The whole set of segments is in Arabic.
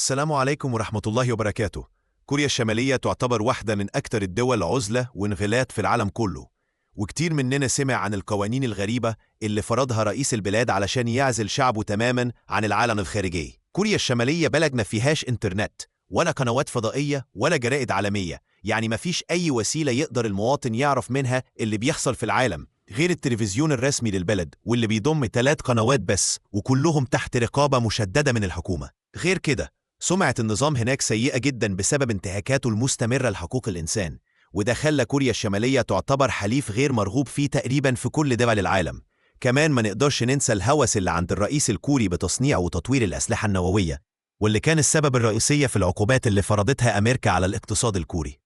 السلام عليكم ورحمة الله وبركاته. كوريا الشمالية تعتبر واحدة من أكثر الدول عزلة وانغلاق في العالم كله، وكتير مننا سمع عن القوانين الغريبة اللي فرضها رئيس البلاد علشان يعزل شعبه تماماً عن العالم الخارجي. كوريا الشمالية بلد ما فيهاش إنترنت ولا قنوات فضائية ولا جرائد عالمية، يعني ما فيش أي وسيلة يقدر المواطن يعرف منها اللي بيحصل في العالم غير التلفزيون الرسمي للبلد، واللي بيضم 3 قنوات بس، وكلهم تحت رقابة مشددة من الحكومة. غير كده سمعة النظام هناك سيئة جدا بسبب انتهاكاته المستمرة لحقوق الإنسان، وده خلى كوريا الشمالية تعتبر حليف غير مرغوب فيه تقريبا في كل دول العالم. كمان ما نقدرش ننسى الهوس اللي عند الرئيس الكوري بتصنيع وتطوير الأسلحة النووية، واللي كان السبب الرئيسية في العقوبات اللي فرضتها أمريكا على الاقتصاد الكوري.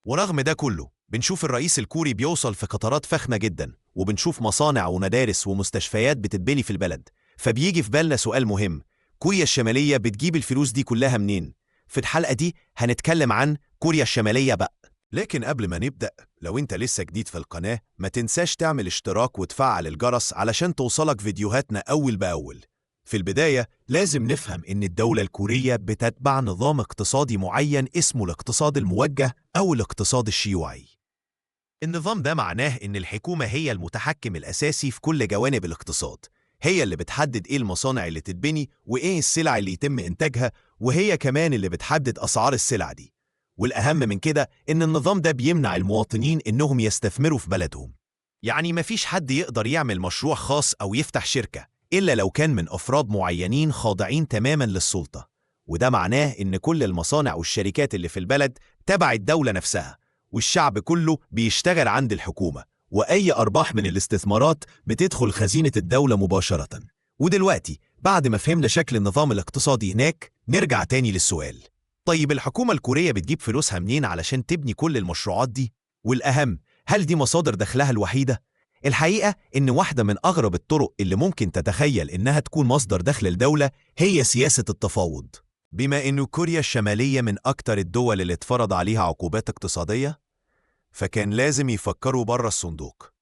ورغم ده كله بنشوف الرئيس الكوري بيوصل في قطارات فخمة جدا، وبنشوف مصانع ومدارس ومستشفيات بتتبني في البلد. فبيجي في بالنا سؤال مهم: كوريا الشمالية بتجيب الفلوس دي كلها منين؟ في الحلقة دي هنتكلم عن كوريا الشمالية بقى. لكن قبل ما نبدأ، لو انت لسه جديد في القناة ما تنساش تعمل اشتراك وتفعل الجرس علشان توصلك فيديوهاتنا أول بأول. في البداية لازم نفهم إن الدولة الكورية بتتبع نظام اقتصادي معين اسمه الاقتصاد الموجه أو الاقتصاد الشيوعي. النظام ده معناه إن الحكومة هي المتحكم الأساسي في كل جوانب الاقتصاد، هي اللي بتحدد إيه المصانع اللي تتبني وإيه السلع اللي يتم إنتاجها، وهي كمان اللي بتحدد أسعار السلع دي. والأهم من كده إن النظام ده بيمنع المواطنين إنهم يستثمروا في بلدهم. يعني مفيش حد يقدر يعمل مشروع خاص أو يفتح شركة إلا لو كان من أفراد معينين خاضعين تماماً للسلطة، وده معناه إن كل المصانع والشركات اللي في البلد تبع الدولة نفسها، والشعب كله بيشتغل عند الحكومة، وأي أرباح من الاستثمارات بتدخل خزينة الدولة مباشرة. ودلوقتي بعد ما فهمنا شكل النظام الاقتصادي هناك، نرجع تاني للسؤال: طيب الحكومة الكورية بتجيب فلوسها منين علشان تبني كل المشروعات دي؟ والأهم، هل دي مصادر دخلها الوحيدة؟ الحقيقة إن واحدة من أغرب الطرق اللي ممكن تتخيل إنها تكون مصدر دخل الدولة هي سياسة التفاوض. بما إنه كوريا الشمالية من أكتر الدول اللي اتفرض عليها عقوبات اقتصادية، فكان لازم يفكروا بره الصندوق.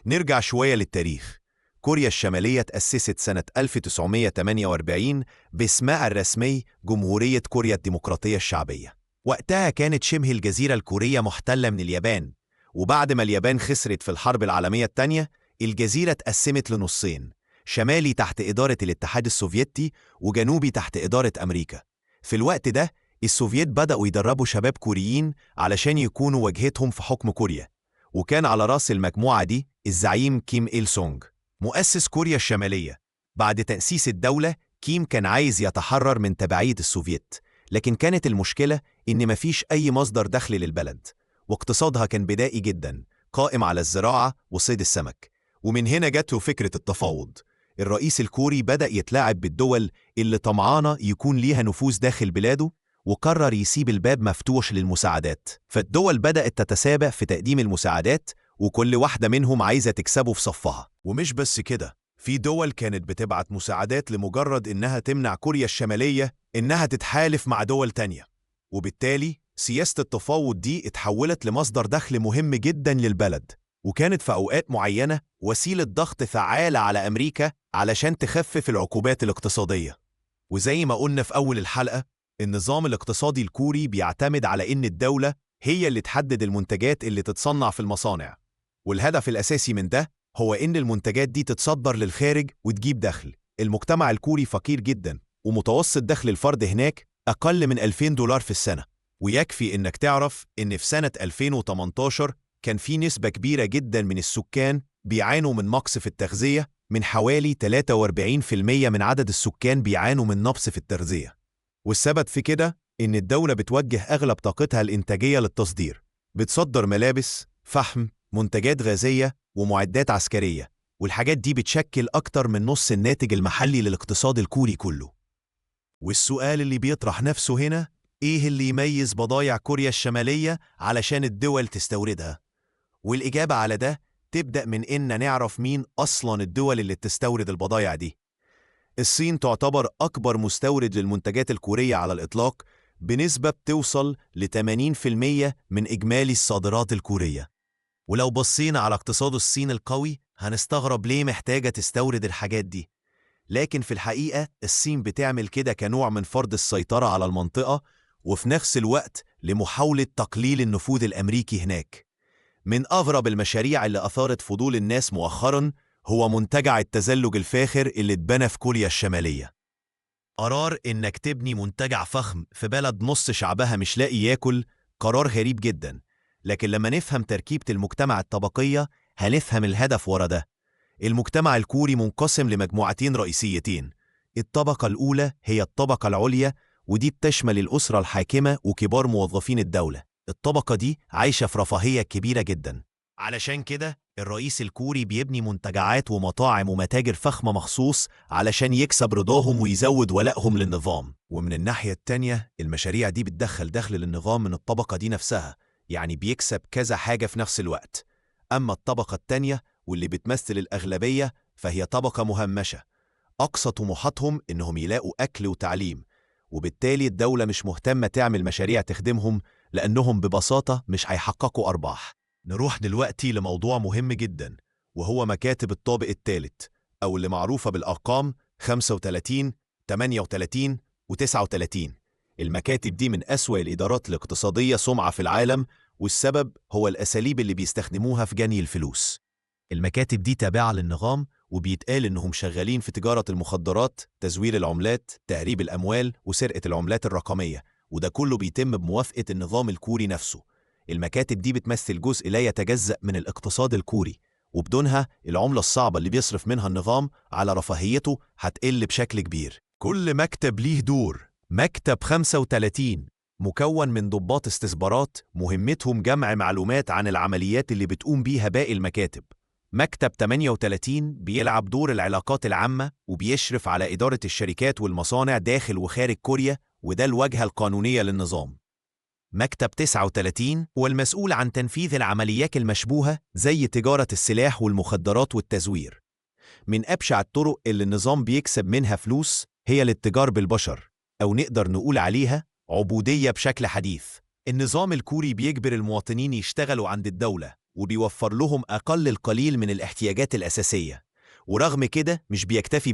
نرجع شوية للتاريخ. كوريا الشمالية تأسست سنة 1948 باسمها الرسمي جمهورية كوريا الديمقراطية الشعبية. وقتها كانت شبه الجزيرة الكورية محتلة من اليابان، وبعد ما اليابان خسرت في الحرب العالمية الثانية، الجزيرة اتقسمت لنصين: شمالي تحت إدارة الاتحاد السوفيتي، وجنوبي تحت إدارة أمريكا. في الوقت ده السوفييت بدأوا يدربوا شباب كوريين علشان يكونوا واجهتهم في حكم كوريا، وكان على رأس المجموعة دي الزعيم كيم إيل سونج، مؤسس كوريا الشمالية. بعد تأسيس الدولة، كيم كان عايز يتحرر من تبعية السوفييت، لكن كانت المشكلة إن مفيش أي مصدر دخل للبلد، واقتصادها كان بدائي جدا قائم على الزراعة وصيد السمك. ومن هنا جاته فكرة التفاوض. الرئيس الكوري بدأ يتلاعب بالدول اللي طمعانة يكون ليها نفوذ داخل بلاده، وقرر يسيب الباب مفتوح للمساعدات. فالدول بدأت تتسابق في تقديم المساعدات، وكل واحدة منهم عايزة تكسبه في صفها. ومش بس كده، في دول كانت بتبعت مساعدات لمجرد إنها تمنع كوريا الشمالية إنها تتحالف مع دول تانية. وبالتالي سياسة التفاوض دي اتحولت لمصدر دخل مهم جدا للبلد، وكانت في أوقات معينة وسيلة ضغط فعالة على أمريكا علشان تخفف العقوبات الاقتصادية. وزي ما قلنا في أول الحلقة، النظام الاقتصادي الكوري بيعتمد على إن الدولة هي اللي تحدد المنتجات اللي تتصنع في المصانع، والهدف الأساسي من ده هو إن المنتجات دي تتصدر للخارج وتجيب دخل. المجتمع الكوري فقير جدا، ومتوسط دخل الفرد هناك أقل من $2000 في السنة. ويكفي إنك تعرف إن في سنة 2018 كان في نسبة كبيرة جدا من السكان بيعانوا من نقص في التغذية، من حوالي 43% من عدد السكان بيعانوا من نقص في التغذية. والسبب في كده إن الدولة بتوجه أغلب طاقتها الإنتاجية للتصدير، بتصدر ملابس، فحم، منتجات غازية، ومعدات عسكرية، والحاجات دي بتشكل أكتر من نص الناتج المحلي للاقتصاد الكوري كله. والسؤال اللي بيطرح نفسه هنا: إيه اللي يميز بضايع كوريا الشمالية علشان الدول تستوردها؟ والإجابة على ده تبدأ من إن نعرف مين أصلاً الدول اللي بتستورد البضايع دي. الصين تعتبر أكبر مستورد للمنتجات الكورية على الإطلاق، بنسبة بتوصل ل 80% من إجمالي الصادرات الكورية. ولو بصينا على اقتصاد الصين القوي هنستغرب ليه محتاجة تستورد الحاجات دي. لكن في الحقيقة الصين بتعمل كده كنوع من فرض السيطرة على المنطقة، وفي نفس الوقت لمحاولة تقليل النفوذ الأمريكي هناك. من أغرب المشاريع اللي أثارت فضول الناس مؤخراً هو منتجع التزلج الفاخر اللي اتبنى في كوريا الشمالية. قرار إنك تبني منتجع فخم في بلد نص شعبها مش لاقي ياكل قرار غريب جدا، لكن لما نفهم تركيبة المجتمع الطبقية هنفهم الهدف ورا ده. المجتمع الكوري منقسم لمجموعتين رئيسيتين. الطبقة الأولى هي الطبقة العليا، ودي بتشمل الأسرة الحاكمة وكبار موظفين الدولة. الطبقة دي عايشة في رفاهية كبيرة جدا، علشان كده الرئيس الكوري بيبني منتجعات ومطاعم ومتاجر فخمة مخصوص علشان يكسب رضاهم ويزود ولائهم للنظام. ومن الناحية التانية المشاريع دي بتدخل دخل للنظام من الطبقة دي نفسها، يعني بيكسب كذا حاجة في نفس الوقت. أما الطبقة التانية واللي بتمثل الأغلبية فهي طبقة مهمشة، أقصى طموحاتهم إنهم يلاقوا أكل وتعليم، وبالتالي الدولة مش مهتمة تعمل مشاريع تخدمهم لأنهم ببساطة مش هيحققوا أرباح. نروح دلوقتي لموضوع مهم جدا، وهو مكاتب الطابق الثالث، أو اللي معروفة بالأرقام 35 38 و39. المكاتب دي من أسوأ الإدارات الاقتصادية سمعة في العالم، والسبب هو الأساليب اللي بيستخدموها في جني الفلوس. المكاتب دي تابعة للنظام، وبيتقال إنهم شغالين في تجارة المخدرات، تزوير العملات، تهريب الأموال وسرقة العملات الرقمية، وده كله بيتم بموافقة النظام الكوري نفسه. المكاتب دي بتمثل جزء لا يتجزأ من الاقتصاد الكوري، وبدونها العملة الصعبة اللي بيصرف منها النظام على رفاهيته هتقل بشكل كبير. كل مكتب ليه دور. مكتب 35 مكون من ضباط استثمارات مهمتهم جمع معلومات عن العمليات اللي بتقوم بيها باقي المكاتب. مكتب 38 بيلعب دور العلاقات العامة وبيشرف على إدارة الشركات والمصانع داخل وخارج كوريا، وده الواجهة القانونية للنظام. مكتب 39 هو المسؤول عن تنفيذ العمليات المشبوهة زي تجارة السلاح والمخدرات والتزوير. من أبشع الطرق اللي النظام بيكسب منها فلوس هي الاتجار بالبشر، أو نقدر نقول عليها عبودية بشكل حديث. النظام الكوري بيجبر المواطنين يشتغلوا عند الدولة وبيوفر لهم أقل القليل من الاحتياجات الأساسية، ورغم كده مش بيكتفي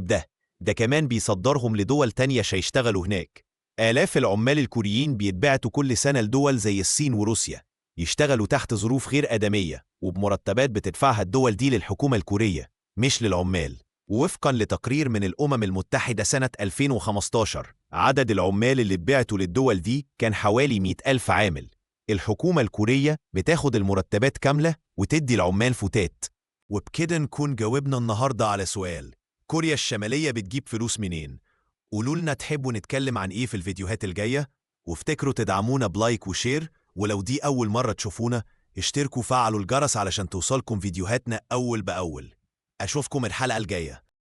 ده كمان بيصدرهم لدول تانية يشتغلوا هناك. آلاف العمال الكوريين بيتبعتوا كل سنة لدول زي الصين وروسيا يشتغلوا تحت ظروف غير آدمية وبمرتبات بتدفعها الدول دي للحكومة الكورية مش للعمال. ووفقا لتقرير من الأمم المتحدة سنة 2015 عدد العمال اللي اتبعتوا للدول دي كان حوالي 100,000 عامل. الحكومة الكورية بتاخد المرتبات كاملة وتدي العمال فتات. وبكده نكون جاوبنا النهاردة على سؤال: كوريا الشمالية بتجيب فلوس منين؟ قولوا لنا تحبوا نتكلم عن ايه في الفيديوهات الجاية، وافتكروا تدعمونا بلايك وشير، ولو دي أول مرة تشوفونا اشتركوا وفعلوا الجرس علشان توصلكم فيديوهاتنا أول بأول. أشوفكم الحلقة الجاية.